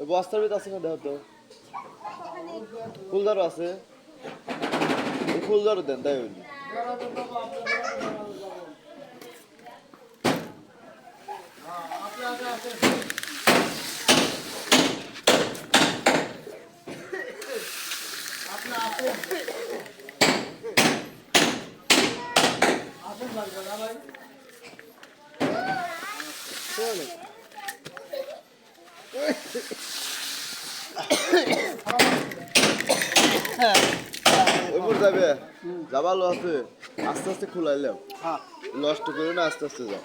বস্তার ভিতরে আছে না দেখো তো ফুলদারও আছে ফুলদারও দেন তাই হইনি যাবে যাবালো আছে আস্তে আস্তে খুলাইলেও নষ্ট করে না আস্তে আস্তে যাও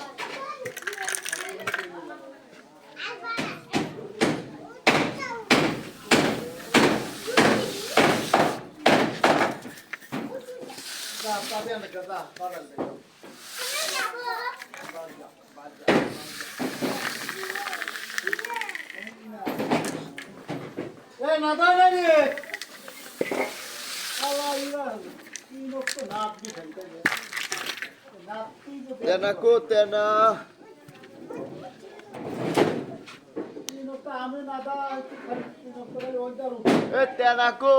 Tenaku tena. Tenaku.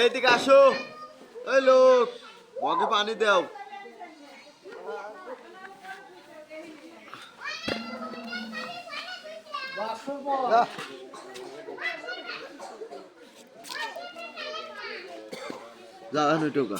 এইদিকে আসো ওই লোক মগে পানি দাও যা নুটোকা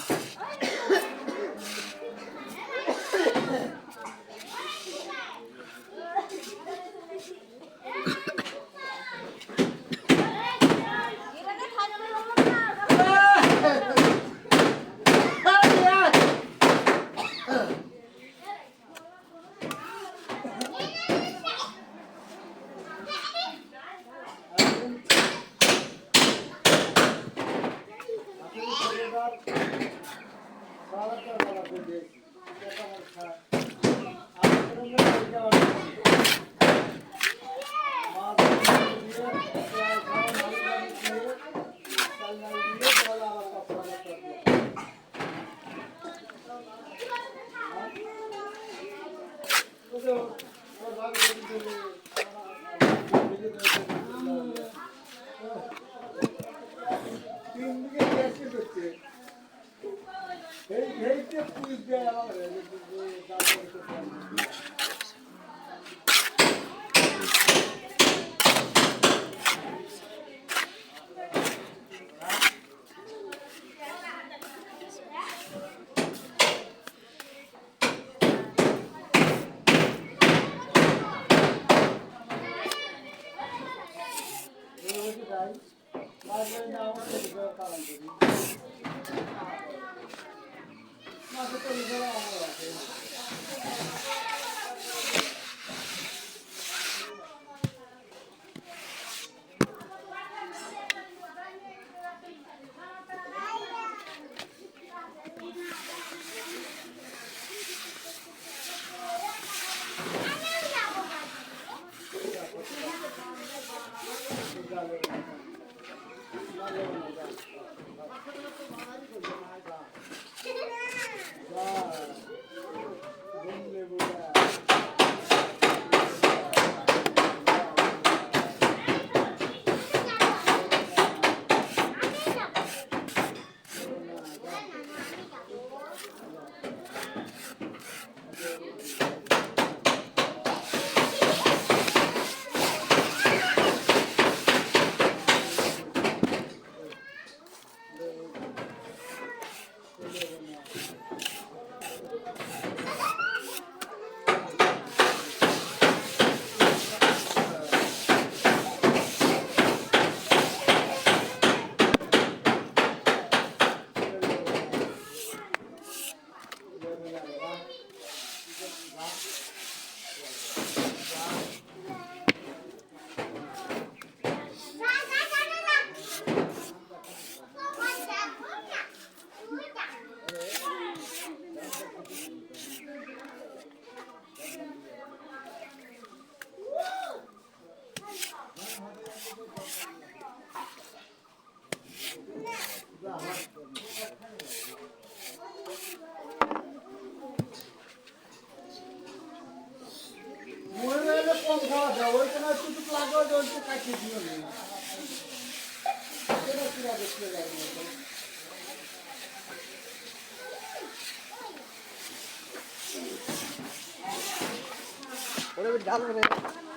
কম খাওয়া যায় ওইখানে শুধু লাগবে ওইটা কাটিয়ে দিও না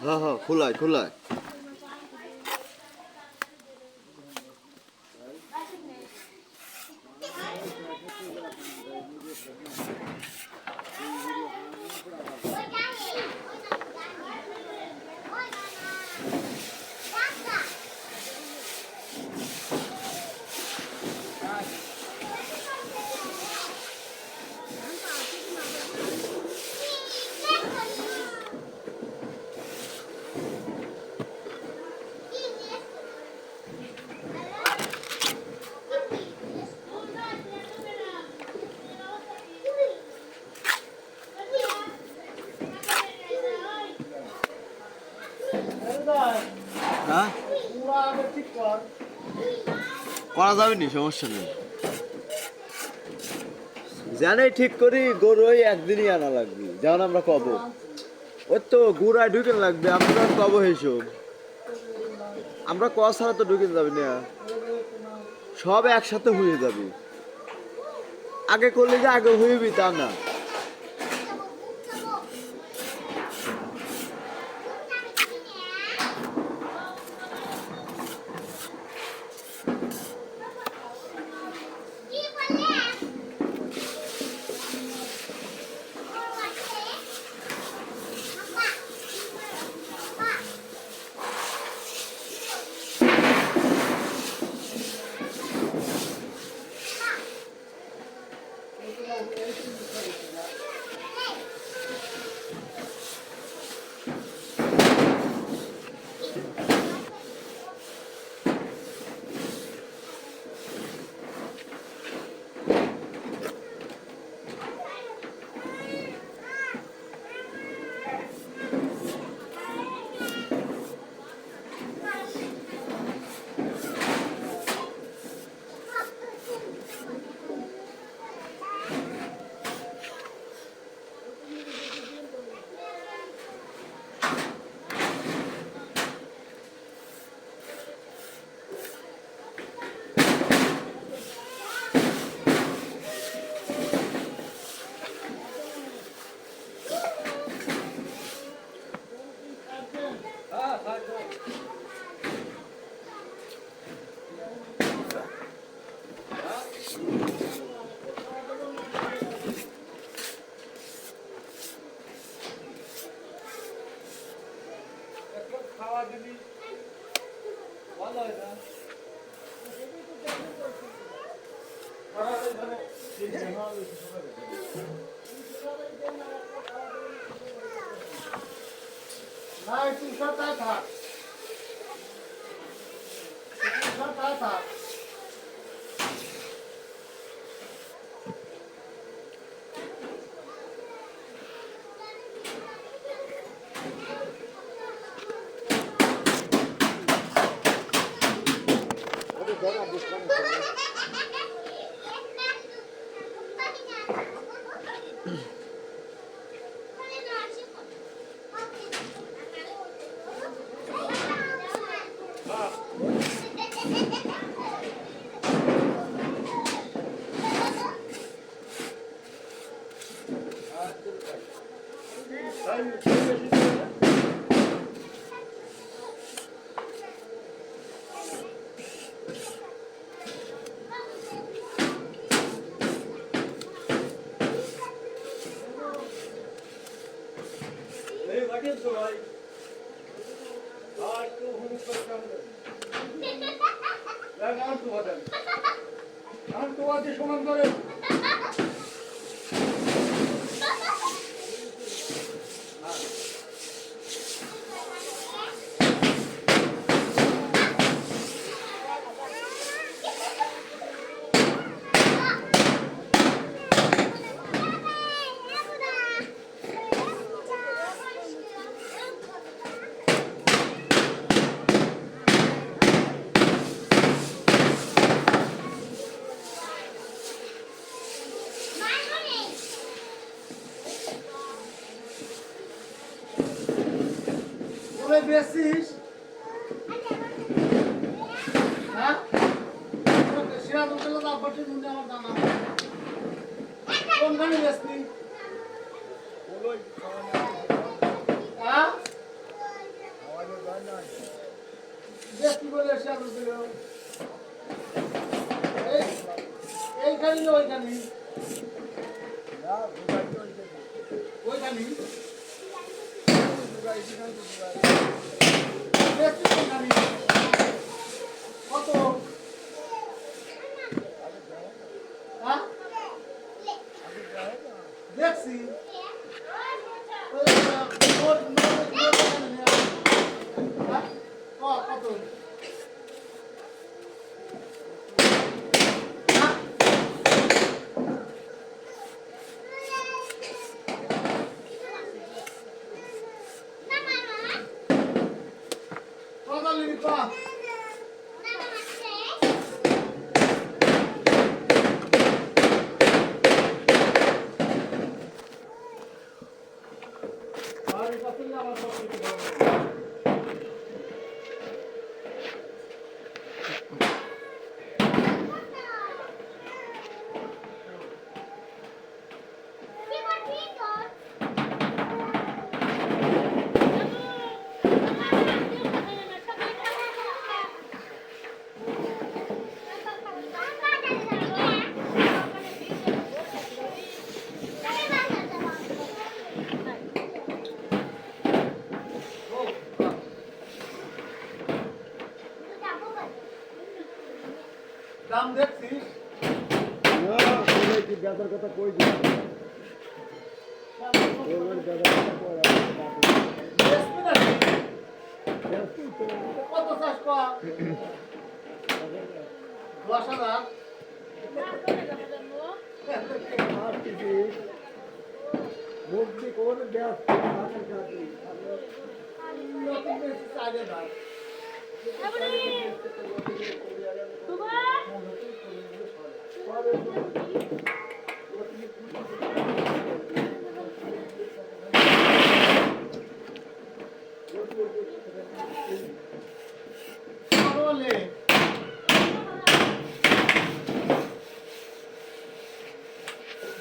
হ্যাঁ হ্যাঁ খোলায় খোলায় হ্যাঁ করা যাবে নি সমস্যা নেই জানাই ঠিক করি গরু ওই একদিনই আনা লাগবে যেমন আমরা কব ওই তো গুড়ায় ঢুকে লাগবে আমরা কব হিসব আমরা ক ছাড়া তো ঢুকে যাবে না সব একসাথে হয়ে যাবে আগে করলে যে আগে হইবি তা না সমান করে এগুলো বেশিস হ্যাঁ সিরাজুল গেলে তারপর মনে আমার জানা কোনখানে বেশি হ্যাঁ বেশি বলে সিরাজুল গেল এইখানে ওইখানে ওইখানে কত হ্যাঁ দেখছি কত কত লিখি কত দাম দেখছিস বেতার কথা কই দিই কত চাষ কর 10,000 মুক্তি করে দেখ চাইলে দাম বলে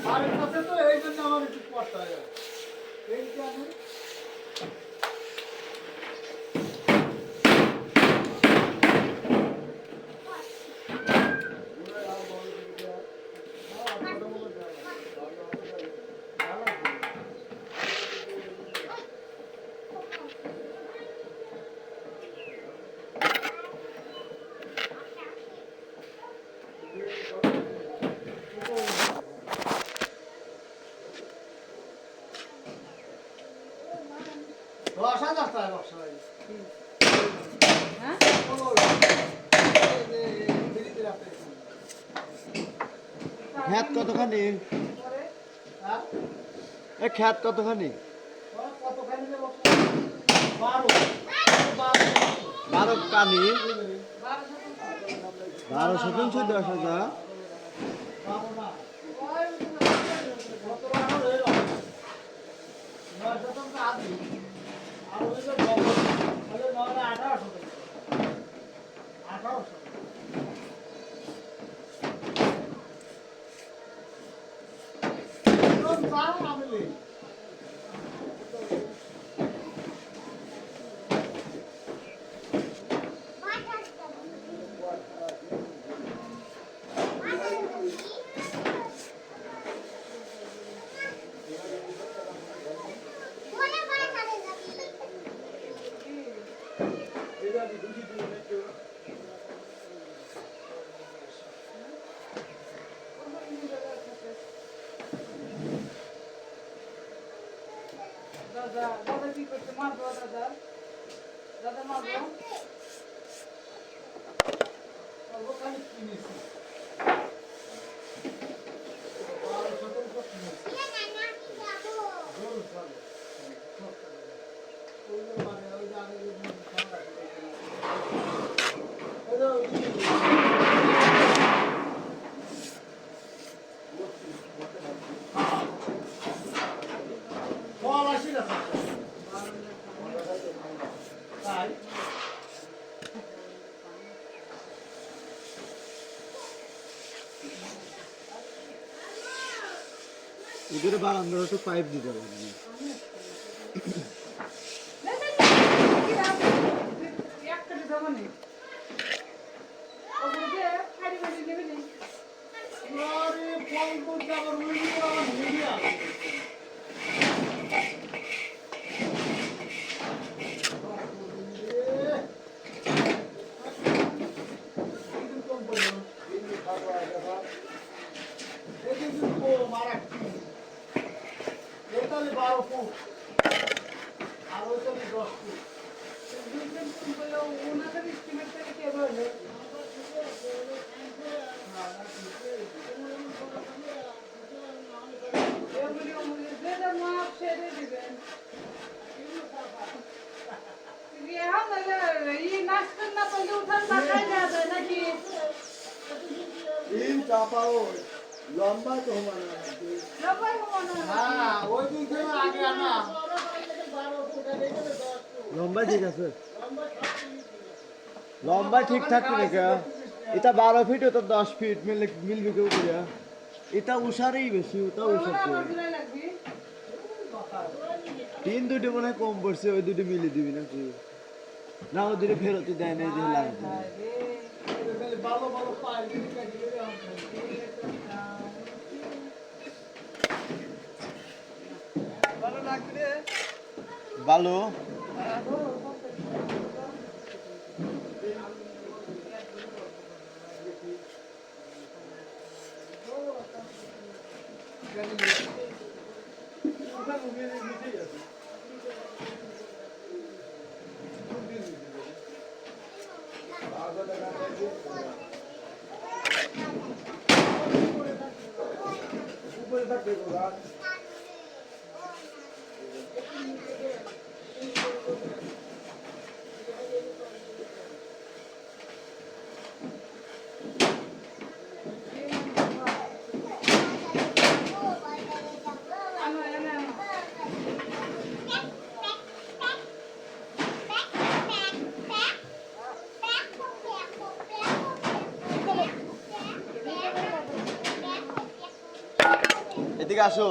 বাড়ির কাছে তো এই জন্য আমার একটু কষ্ট হয় এই যে আমি রসা যাচ্ছে রসা হ্যাঁ খ্যাত কতখানি এ খ্যাত কতখানি 12 কানি 12 শতাংশ 10,000 দাদা দাদা কি করছে মারবো দাদা দাদা মারবো ওখানে কিনেছি এগুলো বারান্দার একটু পাইপ দিতে হবে একটা দিতে মানে ওগুলো যে খাড়ি বাড়ি নেবে না আরে ফল তো যাবার উইনি আমার হেভি আছে এটালে 12 ফুট আর ওইটালে 10 ফুট দুজন ফোন করলে ওনাদের স্টিমেট থেকে কে বলবে এগুলি ওগুলি যে যে মাপ ছেড়ে দিবেন এই নাচতেন না পারলে উঠান না খাই দেওয়া যায় নাকি তিন চাপাও লম্বা তো মানে সবাই মনে হয় হ্যাঁ ওই দিন থেকে আগে আনা লম্বা ঠিক আছে লম্বা ঠিক থাকবে নাকি এটা 12 ফিট ওটা 10 ফিট মিলবে কেউ করিয়া এটা উষারেই বেশি ওটা উষার আমার দিলাই লাগবে তিন দুটো মনে হয় কম পড়ছে ওই দুটো মিলে দিবি নাকি না ওই দুটো ফেরত দেয় না যে লাগবে ভালো ভালো পাই কাটিয়ে ভালো লাগবে ভালো উপরে থাকবে এদিকে আসো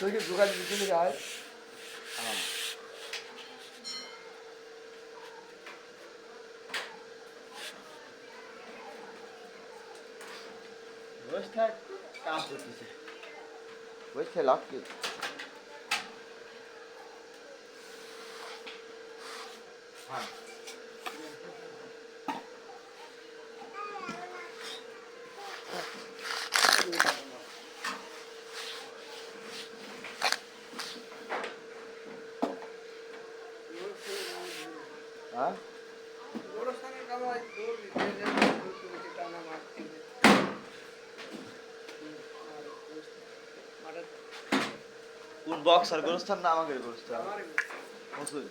তুই কি দোকান দিতে যাই বসে কাজ করতেছে বসে লাভ কি হ্যাঁ হ্যাঁ গোরস্থানের কামাই দূর টানা মারতে কোন বক্স আর গোরস্থান না আমাকে গোরস্থান মসুর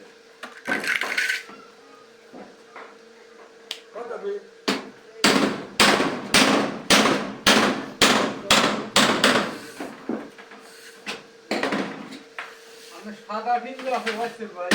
সাদা ভিন্ন আছে ভাই